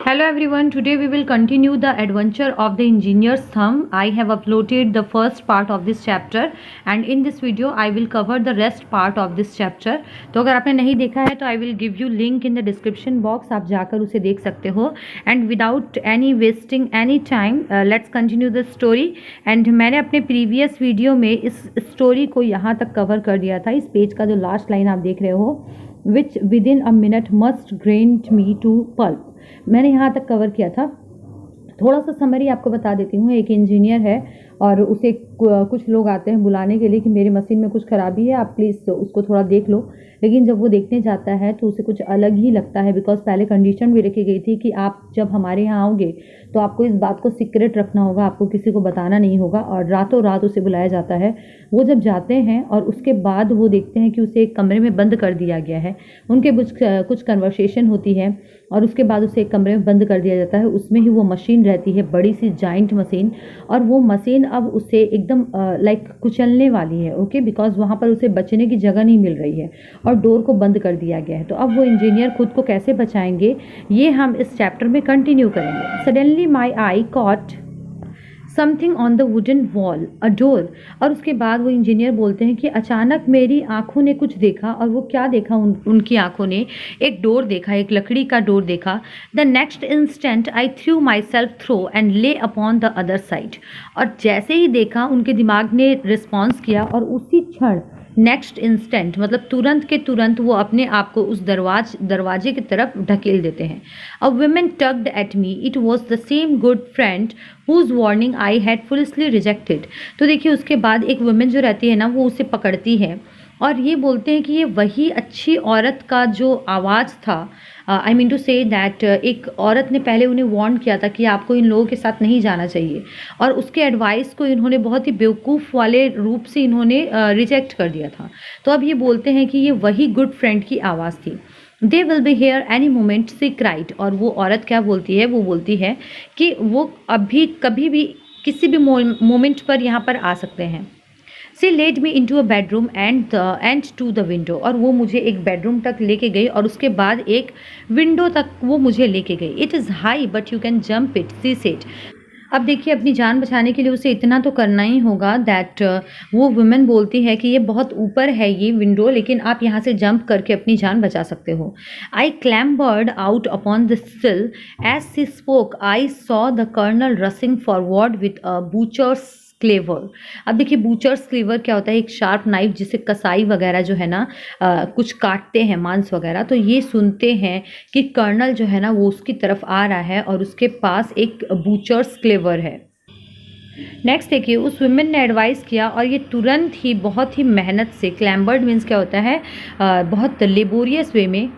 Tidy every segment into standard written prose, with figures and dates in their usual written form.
Hello everyone, today we will continue the adventure of the engineer's thumb. I have uploaded the first part of this chapter and in this video I will cover the rest part of this chapter. तो अगर आपने नहीं देखा है तो I will give you link in the description box, आप जाकर उसे देख सकते हो. And without any wasting any time, let's continue the story. And मैंने अपने previous video में इस story को यहाँ तक cover कर दिया था. इस पेज का जो last line आप देख रहे हो, which within a minute must grind me to pulp. मैंने यहाँ तक कवर किया था. थोड़ा सा समरी आपको बता देती हूँ. एक इंजीनियर है और उसे कुछ लोग आते हैं बुलाने के लिए कि मेरी मशीन में कुछ खराबी है, आप प्लीज़ उसको थोड़ा देख लो. लेकिन जब वो देखने जाता है तो उसे कुछ अलग ही लगता है, बिकॉज पहले कंडीशन भी रखी गई थी कि आप जब हमारे यहाँ आओगे तो आपको इस बात को सीक्रेट रखना होगा, आपको किसी को बताना नहीं होगा. और रातों रात उसे बुलाया जाता है. वो जब जाते हैं और उसके बाद वो देखते हैं कि उसे एक कमरे में बंद कर दिया गया है. उनके कुछ कन्वर्सेशन होती है और उसके बाद उसे एक कमरे में बंद कर दिया जाता है. उसमें ही वो मशीन रहती है, बड़ी सी जाइंट मशीन, और वो मशीन अब उसे एकदम लाइक कुचलने वाली है. ओके, बिकॉज वहाँ पर उसे बचने की जगह नहीं मिल रही है और डोर को बंद कर दिया गया है. तो अब वो इंजीनियर खुद को कैसे बचाएंगे ये हम इस चैप्टर में कंटिन्यू करेंगे. Suddenly my I cot something on the wooden wall, a door. और उसके बाद वो इंजीनियर बोलते हैं कि अचानक मेरी आंखों ने कुछ देखा. और वो क्या देखा? उनकी आंखों ने एक डोर देखा, एक लकड़ी का डोर देखा. The next instant I threw myself through and lay upon the other side. और जैसे ही देखा उनके दिमाग ने रिस्पॉन्स किया और उसी क्षण, नेक्स्ट इंस्टेंट मतलब तुरंत के तुरंत, वो अपने आप को उस दरवाजे की तरफ ढकेल देते हैं. A woman tugged at me, it was the same good friend whose warning I had foolishly rejected. तो देखिए उसके बाद एक वुमेन जो रहती है ना, वो उसे पकड़ती है और ये बोलते हैं कि ये वही अच्छी औरत का जो आवाज़ था. I mean to say that एक औरत ने पहले उन्हें वार्न किया था कि आपको इन लोगों के साथ नहीं जाना चाहिए, और उसके एडवाइस को इन्होंने बहुत ही बेवकूफ़ वाले रूप से इन्होंने रिजेक्ट कर दिया था. तो अब ये बोलते हैं कि ये वही गुड फ्रेंड की आवाज़ थी. They will be here any moment, she cried. और वो औरत क्या बोलती है? वो बोलती है कि वो अभी कभी भी किसी भी मोमेंट पर यहाँ पर आ सकते हैं. She led me into a bedroom and to the window. और वो मुझे एक बेडरूम तक लेके गई और उसके बाद एक विंडो तक वो मुझे लेके गई. It is high but you can jump it, she said. अब देखिए अपनी जान बचाने के लिए उसे इतना तो करना ही होगा दैट वो वुमेन बोलती है कि ये बहुत ऊपर है ये विंडो, लेकिन आप यहाँ से जंप करके अपनी जान बचा सकते हो. I clambered out upon the sill. As she spoke I saw the colonel rushing forward with a butcher's cleaver. अब देखिए बूचर्स क्लेवर क्या होता है? एक शार्प नाइफ जिसे कसाई वगैरह जो है ना कुछ काटते हैं मांस वगैरह. तो ये सुनते हैं कि कर्नल जो है ना वो उसकी तरफ आ रहा है और उसके पास एक बूचर्स क्लेवर है. नेक्स्ट देखिए उस वुमेन ने एडवाइस किया और ये तुरंत ही बहुत ही मेहनत से, क्लैम्बर्ड मीन्स क्या होता है? बहुत लेबोरियस वे में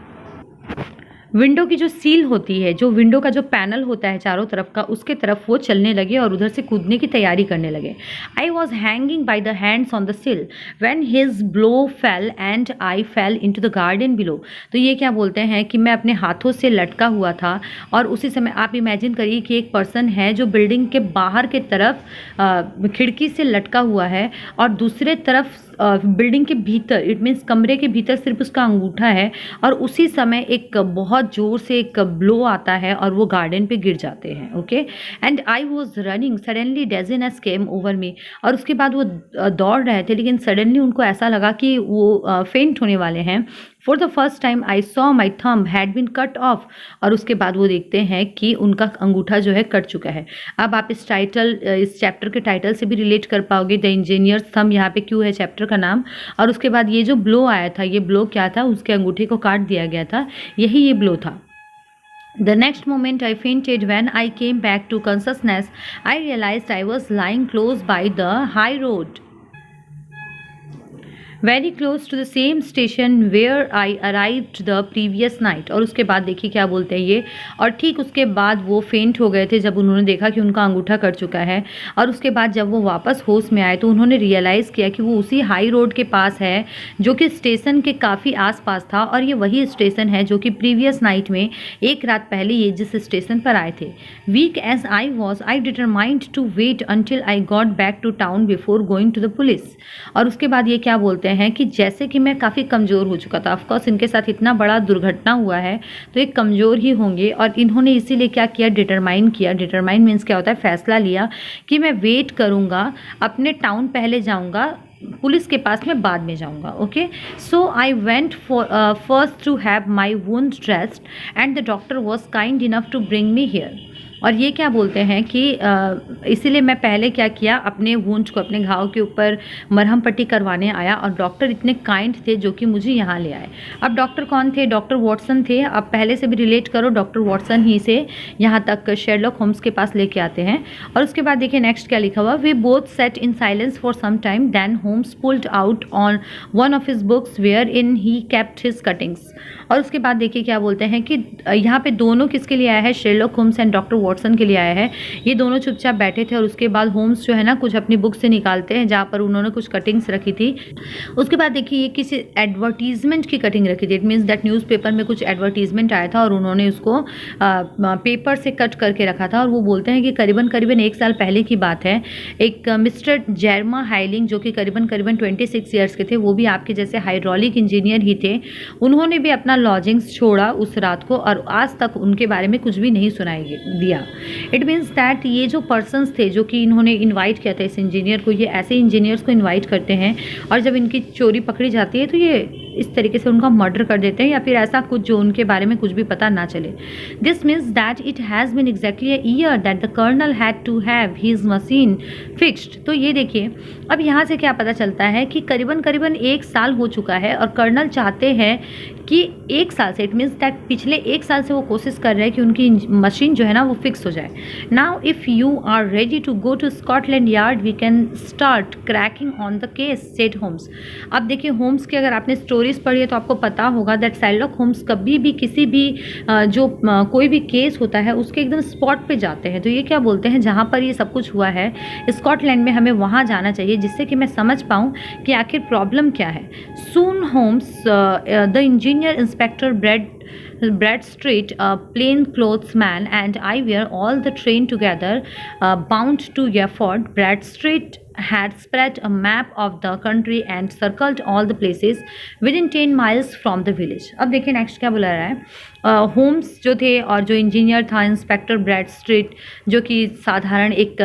विंडो की जो सील होती है, जो विंडो का जो पैनल होता है चारों तरफ का, उसके तरफ वो चलने लगे और उधर से कूदने की तैयारी करने लगे. I was hanging by the hands on the sill when his blow fell and I fell into the garden below. तो ये क्या बोलते हैं कि मैं अपने हाथों से लटका हुआ था और उसी समय आप इमेजिन करिए कि एक पर्सन है जो बिल्डिंग के बाहर के तरफ खिड़की से लटका हुआ है और दूसरे तरफ बिल्डिंग के भीतर, इट मीन्स कमरे के भीतर सिर्फ उसका अंगूठा है, और उसी समय एक बहुत ज़ोर से एक ब्लो आता है और वो गार्डन पे गिर जाते हैं. Okay, and I was running suddenly dizziness came over me. और उसके बाद वो दौड़ रहे थे लेकिन सडनली उनको ऐसा लगा कि वो फेंट होने वाले हैं. For the first time I saw my thumb had been cut off. और उसके बाद वो देखते हैं कि उनका अंगूठा जो है कट चुका है. अब आप इस चैप्टर के टाइटल से भी रिलेट कर पाओगे, द इंजीनियर्स थंब यहाँ पे क्यों है चैप्टर का नाम. और उसके बाद ये जो ब्लो आया था, ये ब्लो क्या था? उसके अंगूठे को काट दिया गया था, यही ये ब्लो था. The next moment I fainted. When I came back to consciousness, I realized I was lying close by the high road, very close to the same station where I arrived the previous night. और उसके बाद देखिए क्या बोलते हैं ये, और ठीक उसके बाद वो फेंट हो गए थे जब उन्होंने देखा कि उनका अंगूठा कट चुका है. और उसके बाद जब वो वापस होश में आए तो उन्होंने रियलाइज़ किया कि वो उसी हाई रोड के पास है जो कि स्टेशन के काफ़ी आसपास था, और ये वही स्टेशन है जो कि प्रीवियस नाइट में एक रात पहले ये जिस स्टेशन पर आए थे. Weak as I was I determined to wait until I got back to town before going to the police. और उसके बाद ये क्या बोलते हैं कि जैसे कि मैं काफ़ी कमज़ोर हो चुका था। ऑफ कोर्स इनके साथ इतना बड़ा दुर्घटना हुआ है तो एक कमज़ोर ही होंगे, और इन्होंने इसीलिए क्या किया, डिटरमाइन मीन्स क्या होता है, फैसला लिया कि मैं वेट करूँगा, अपने टाउन पहले जाऊँगा, पुलिस के पास मैं बाद में जाऊँगा। Okay, so I went first to have my wound dressed and the doctor was kind enough to bring me here. और ये क्या बोलते हैं कि इसीलिए मैं पहले क्या किया, अपने वुंड को, अपने घाव के ऊपर मरहम पट्टी करवाने आया, और डॉक्टर इतने काइंड थे जो कि मुझे यहाँ ले आए। अब डॉक्टर कौन थे, डॉक्टर वॉटसन थे। अब पहले से भी रिलेट करो, डॉक्टर वॉटसन ही से यहाँ तक शेरलॉक होम्स के पास लेके आते हैं। और उसके बाद देखिए नेक्स्ट क्या लिखा हुआ, we both sat in silence for some time, then Holmes pulled out on one of his books where in he kept his cuttings. और उसके बाद देखिए क्या बोलते हैं कि यहाँ पे दोनों किसके लिए आया है, Sherlock homes and doctor Watson के लिए आया है। ये दोनों चुपचाप बैठे थे और उसके बाद होम्स जो है ना कुछ अपनी बुक से निकालते हैं जहाँ पर उन्होंने कुछ कटिंग्स रखी थी। उसके बाद देखिए ये किसी एडवर्टीजमेंट की कटिंग रखी थी। इट मीन्स दैट न्यूज़पेपर में कुछ एडवर्टीजमेंट आया था और उन्होंने उसको पेपर से कट करके रखा था। और वो बोलते हैं कि करीबन 1 साल पहले की बात है, एक मिस्टर जर्मा हाइलिंग जो कि करीबन 26 ईयर्स के थे, वो भी आपके जैसे हाइड्रोलिक इंजीनियर ही थे, उन्होंने भी अपना लॉजिंग्स छोड़ा उस रात को और आज तक उनके बारे में कुछ भी नहीं सुनाई दिया। इट मीन्स दैट ये जो पर्सन्स थे जो कि इन्होंने इनवाइट किया था इस इंजीनियर को, ये ऐसे इंजीनियर्स को इनवाइट करते हैं और जब इनकी चोरी पकड़ी जाती है तो ये इस तरीके से उनका मर्डर कर देते हैं या फिर ऐसा कुछ जो उनके बारे में कुछ भी पता ना चले। This means that it has been exactly a year that the colonel had to have his machine fixed. तो ये देखिए अब यहाँ से क्या पता चलता है कि करीबन 1 साल हो चुका है और कर्नल चाहते हैं कि 1 साल से, इट मीन्स दैट पिछले 1 साल से वो कोशिश कर रहे हैं कि उनकी मशीन जो है ना वो फिक्स हो जाए। Now if you are ready to go to Scotland Yard we can start cracking on the case, said Holmes. अब देखिए होम्स की अगर आपने स्टोरीज पढ़ी है तो आपको पता होगा दैट शार्लक होम्स कभी भी किसी भी कोई भी केस होता है उसके एकदम स्पॉट पे जाते हैं। तो ये क्या बोलते हैं, जहाँ पर ये सब कुछ हुआ है स्कॉटलैंड में, हमें वहाँ जाना चाहिए जिससे कि मैं समझ पाऊँ कि आखिर प्रॉब्लम क्या है। Soon Holmes the engineer inspector Bradstreet, a plain-clothes man, and I were all the train together, bound to Yafford. Bradstreet had spread a map of the country and circled all the places within 10 miles from the village. अब देखिए next क्या बोला रहा है, Holmes जो थे और जो इंजीनियर था इंस्पेक्टर ब्रैडस्ट्रीट जो कि साधारण एक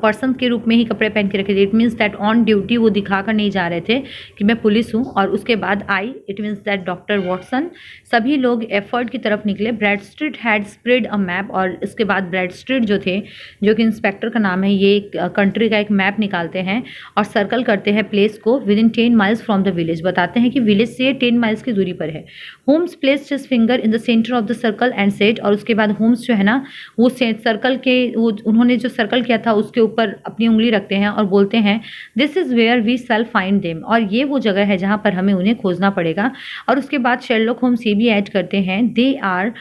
पर्सन के रूप में ही कपड़े पहन के रखे थे। It means that on duty वो दिखाकर नहीं जा रहे थे कि मैं पुलिस हूँ। और उसके बाद it means that doctor Watson, सभी लोग एफर्ट की तरफ निकले। Bradstreet had spread a map, और इसके बाद ब्रैडस्ट्रीट जो थे जो कि इंस्पेक्टर का नाम है, ये एक कंट्री का एक मैप निकालते हैं और सर्कल करते हैं प्लेस को with in 10 miles from the village. बताते हैं कि विलेज से 10 माइल्स की दूरी पर है। Holmes placed his finger in the centre of the circle and said, और उसके बाद होम्स जो है ना वो सर्कल के वो उन्होंने जो सर्कल किया था उसके ऊपर अपनी उंगली रखते हैं और बोलते हैं this is where we shall find them, और ये वो जगह है जहाँ पर हमें उन्हें खोजना पड़ेगा। और उसके बाद शेरलॉक होम्स ये भी ऐड करते हैं they are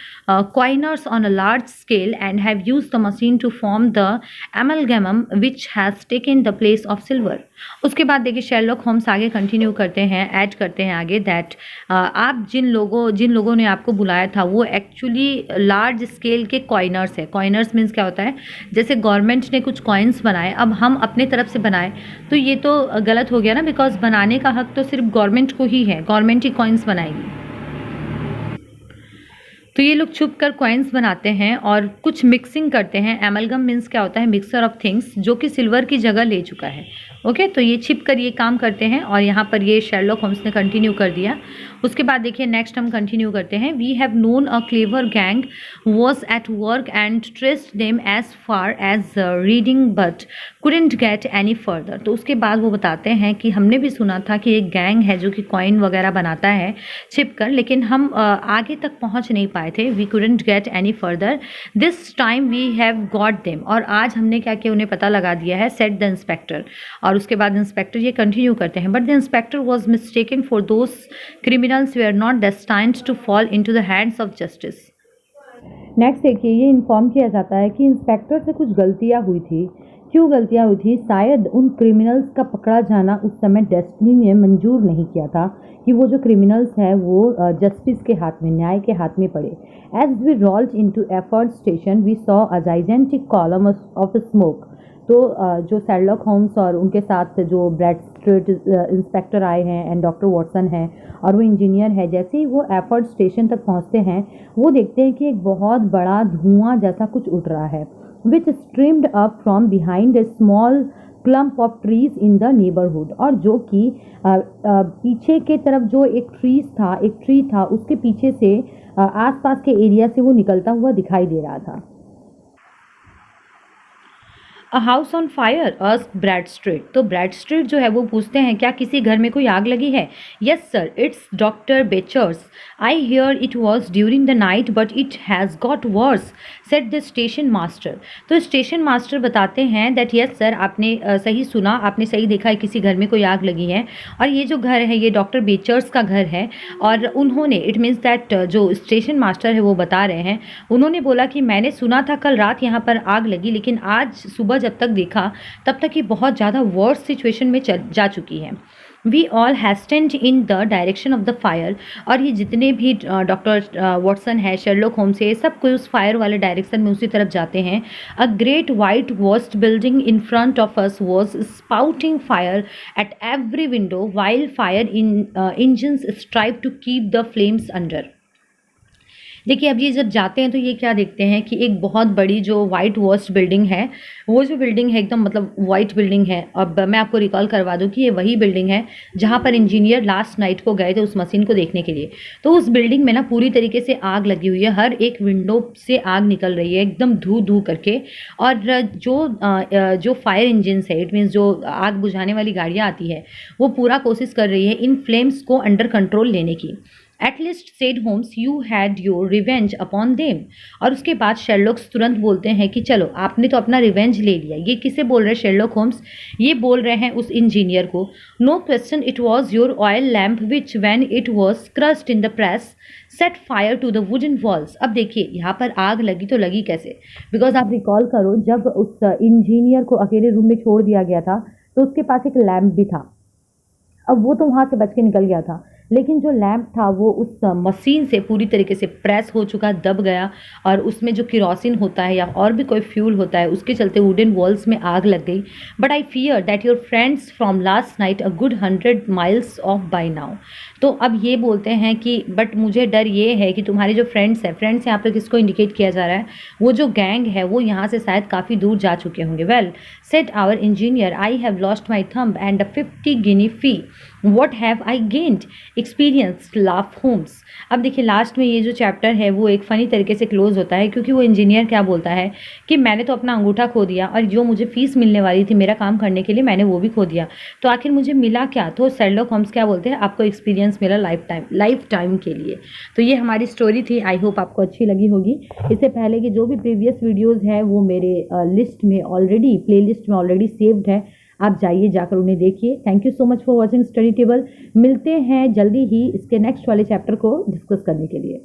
coiners on a large scale and have used the machine to form the amalgam which has taken the place of silver. उसके बाद देखिए शेरलॉक होम्स आगे कंटिन्यू करते हैं, ऐड करते हैं आगे दैट आप जिन लोगों ने आपको बुलाया था वो एक्चुअली लार्ज स्केल के कॉइनर्स है। कॉइनर्स मीन्स क्या होता है, जैसे गवर्नमेंट ने कुछ कॉइन्स बनाए अब हम अपने तरफ से बनाए तो ये तो गलत हो गया ना, बिकॉज बनाने का हक तो सिर्फ गवर्नमेंट को ही है, गवर्नमेंट ही कॉइन्स बनाएगी। तो ये लोग छुप कर कॉइन्स बनाते हैं और कुछ मिक्सिंग करते हैं। एमलगम मीन्स क्या होता है, मिक्सर ऑफ थिंग्स, जो कि सिल्वर की जगह ले चुका है। ओके, तो ये छिप कर ये काम करते हैं और यहाँ पर ये शेरलॉक होम्स ने कंटिन्यू कर दिया। उसके बाद देखिए नेक्स्ट हम कंटिन्यू करते हैं। We have known a clever gang was at work and traced them as far as Reading but couldn't get any further. तो उसके बाद वो बताते हैं कि हमने भी सुना था कि एक गैंग है जो कि कॉइन वगैरह बनाता है छिप कर, लेकिन हम आगे तक पहुँच नहीं पाए थे। We couldn't get any further, this time we have got them, और आज हमने क्या किया उन्हें पता लगा दिया है, सेड द इंस्पेक्टर। और उसके बाद इंस्पेक्टर ये कंटिन्यू करते हैं, but the inspector was mistaken for those criminals were not destined to fall into the hands of justice. Next देखिए ये इन्फॉर्म किया जाता है कि इंस्पेक्टर से कुछ गलतियाँ हुई थी क्यों गलतियां हुई थी? शायद उन क्रिमिनल्स का पकड़ा जाना उस समय डेस्टिनी ने मंजूर नहीं किया था कि वो जो क्रिमिनल्स हैं वो जस्टिस के हाथ में, न्याय के हाथ में पड़े। As we rolled into Eyford station we saw a gigantic column of smoke. तो जो शेरलॉक होम्स और उनके साथ जो ब्रैडस्ट्रेट इंस्पेक्टर आए हैं एंड डॉक्टर वॉटसन हैं और वो इंजीनियर है, जैसे ही वो एफर्ट स्टेशन तक पहुंचते हैं वो देखते हैं कि एक बहुत बड़ा धुआं जैसा कुछ उठ रहा है, which streamed up from behind a small clump of trees in the neighbourhood. और जो कि पीछे के तरफ जो एक ट्री था उसके पीछे से आसपास के एरिया से वो निकलता हुआ दिखाई दे रहा था। A house on fire asked Bradstreet. तो ब्रैडस्ट्रेट जो है वो पूछते हैं क्या किसी घर में कोई आग लगी है? Yes sir, it's Doctor Becher's. I hear it was during the night but it has got worse, said the station master. तो स्टेशन मास्टर बताते हैं दैट यस सर, आपने सही सुना, आपने सही देखा है, किसी घर में कोई आग लगी है और ये जो घर है ये डॉक्टर बेचर्स का घर है। और उन्होंने, इट मीन्स दैट जो स्टेशन मास्टर है वो बता रहे हैं, उन्होंने बोला कि मैंने सुना था कल रात यहाँ पर आग लगी, लेकिन आज सुबह जब तक देखा तब तक ये बहुत ज़्यादा वर्स्ट सिचुएशन में जा चुकी है। We all hastened in the direction of the fire. और ये जितने भी डॉक्टर वॉटसन है, शेरलॉक होम्स है, सब कोई उस फायर वाले डायरेक्शन में उसी तरफ जाते हैं। A great white vast building in front of us was spouting fire at every window while fire engines strive to keep the flames under. देखिए अब ये जब जाते हैं तो ये क्या देखते हैं कि एक बहुत बड़ी जो वाइट वॉस्ट बिल्डिंग है, वो जो बिल्डिंग है एकदम मतलब वाइट बिल्डिंग है। अब मैं आपको रिकॉल करवा दूं कि ये वही बिल्डिंग है जहाँ पर इंजीनियर लास्ट नाइट को गए थे उस मशीन को देखने के लिए। तो उस बिल्डिंग में ना पूरी तरीके से आग लगी हुई है, हर एक विंडो से आग निकल रही है एकदम धू धू करके। और जो फायर इंजिन्स है, इट मीन्स जो आग बुझाने वाली गाड़ियाँ आती है, वो पूरा कोशिश कर रही है इन फ्लेम्स को अंडर कंट्रोल लेने की। At least said Holmes you had your revenge upon them. और उसके बाद शेरलॉक तुरंत बोलते हैं कि चलो आपने तो अपना रिवेंज ले लिया। ये किसे बोल रहे हैं शेरलॉक होम्स? ये बोल रहे हैं उस इंजीनियर को। No question, it was your oil lamp which when it was crushed in the press set fire to the wooden walls. अब देखिए यहाँ पर आग लगी तो लगी कैसे? बिकॉज आप रिकॉल करो, जब उस इंजीनियर को अकेले रूम में छोड़ दिया गया था तो उसके पास एक लैम्प भी था। अब वो तो वहाँ से बच के निकल गया था, लेकिन जो लैम्प था वो उस मशीन से पूरी तरीके से प्रेस हो चुका, दब गया। और उसमें जो केरोसिन होता है या और भी कोई फ्यूल होता है, उसके चलते वुडन वॉल्स में आग लग गई। But I fear that your friends from last night a good 100 miles off by now. तो अब ये बोलते हैं कि बट मुझे डर ये है कि तुम्हारे जो फ्रेंड्स यहाँ पर किसको इंडिकेट किया जा रहा है? वो जो गैंग है वो यहाँ से शायद काफ़ी दूर जा चुके होंगे। Well said our engineer, I have lost my thumb and a 50 guinea fee. What have I gained? Experience laugh Holmes. अब देखिए लास्ट में ये जो चैप्टर है वो एक फ़नी तरीके से क्लोज होता है, क्योंकि वो इंजीनियर क्या बोलता है कि मैंने तो अपना अंगूठा खो दिया और जो मुझे फीस मिलने वाली थी मेरा काम करने के लिए, मैंने वो भी खो दिया। तो आखिर मुझे मिला क्या? तो शेरलॉक होम्स क्या बोलते हैं, आपको एक्सपीरियंस मिला लाइफ टाइम के लिए। तो ये हमारी स्टोरी थी। आई होप आपको अच्छी लगी होगी। इससे पहले कि जो भी प्रीवियस वीडियोज़ है वो मेरे लिस्ट में ऑलरेडी, प्ले लिस्ट में ऑलरेडी सेव्ड है, आप जाइए जाकर उन्हें देखिए। Thank you so much for watching study table. मिलते हैं जल्दी ही इसके नेक्स्ट वाले चैप्टर को डिस्कस करने के लिए।